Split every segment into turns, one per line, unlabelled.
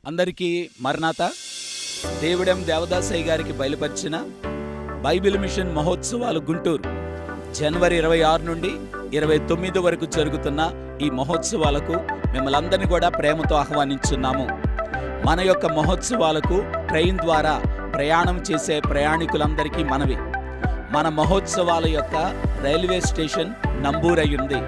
అందరికీ మరణాత. దేవుడెం దేవదాసయ్య గారికి బయలుపరిచిన బైబిల్ మిషన్ మహోత్సవాలు గుంటూరు జనవరి 26 నుండి 29 వరకు జరుగుతున్న ఈ మహోత్సవాలకు మిమ్మల్ని అందరినీ కూడా ప్రేమతో ఆహ్వానించున్నాము. మన యొక్క మహోత్సవాలకు ట్రైన్ ద్వారా ప్రయాణం చేసే ప్రయాణికులందరికీ మనవి. మన మహోత్సవాల యొక్క రైల్వే స్టేషన్ నంబూర్ అయ్యింది.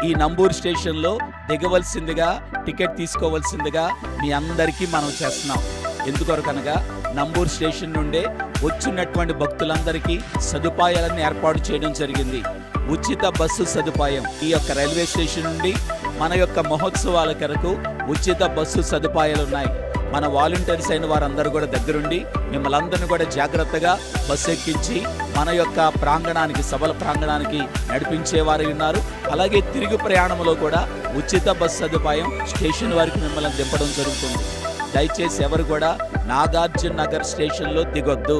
ఈ నంబూర్ స్టేషన్లో దిగవలసిందిగా, టికెట్ తీసుకోవలసిందిగా మీ అందరికీ మనం చేస్తున్నాం. ఎందుకొరకనగా నంబూర్ స్టేషన్ నుండే వచ్చినటువంటి భక్తులందరికీ సదుపాయాలను ఏర్పాటు చేయడం జరిగింది. ఉచిత బస్సు సదుపాయం ఈ యొక్క రైల్వే స్టేషన్ నుండి మన యొక్క మహోత్సవాల కొరకు ఉచిత బస్సు సదుపాయాలు ఉన్నాయి. మన వాలంటీర్స్ అయిన వారందరూ కూడా దగ్గరుండి మిమ్మల్ని అందరినీ కూడా జాగ్రత్తగా బస్సు ఎక్కించి మన యొక్క ప్రాంగణానికి, సభల ప్రాంగణానికి నడిపించేవారు ఉన్నారు. అలాగే తిరుగు ప్రయాణంలో కూడా ఉచిత బస్సు సదుపాయం స్టేషన్ వారికి మిమ్మల్ని దింపడం జరుగుతుంది. దయచేసి ఎవరు కూడా నాగార్జున నగర్ స్టేషన్లో దిగొద్దు.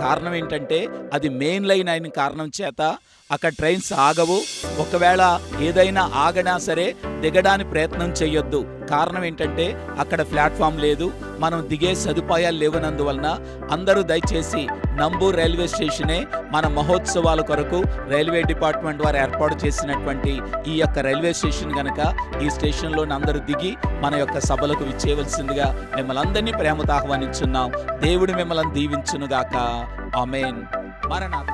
కారణం ఏంటంటే అది మెయిన్ లైన్ అయిన కారణం చేత అక్కడ ట్రైన్స్ ఆగవు. ఒకవేళ ఏదైనా ఆగనా సరే దిగడానికి ప్రయత్నం చేయొద్దు. కారణం ఏంటంటే అక్కడ ప్లాట్ఫామ్ లేదు, మనం దిగే సదుపాయాలు లేవనందువలన అందరూ దయచేసి నంబూర్ రైల్వే స్టేషనే మన మహోత్సవాల కొరకు రైల్వే డిపార్ట్మెంట్ వారు ఏర్పాటు చేసినటువంటి ఈ యొక్క రైల్వే స్టేషన్ కనుక ఈ స్టేషన్లోని అందరూ దిగి మన యొక్క సభలకు విచ్చేయవలసిందిగా మిమ్మల్ని అందరినీ ప్రేమతో ఆహ్వానించున్నాం. దేవుడు మిమ్మల్ని దీవించునుగాక. ఆమేన్. మరణాత.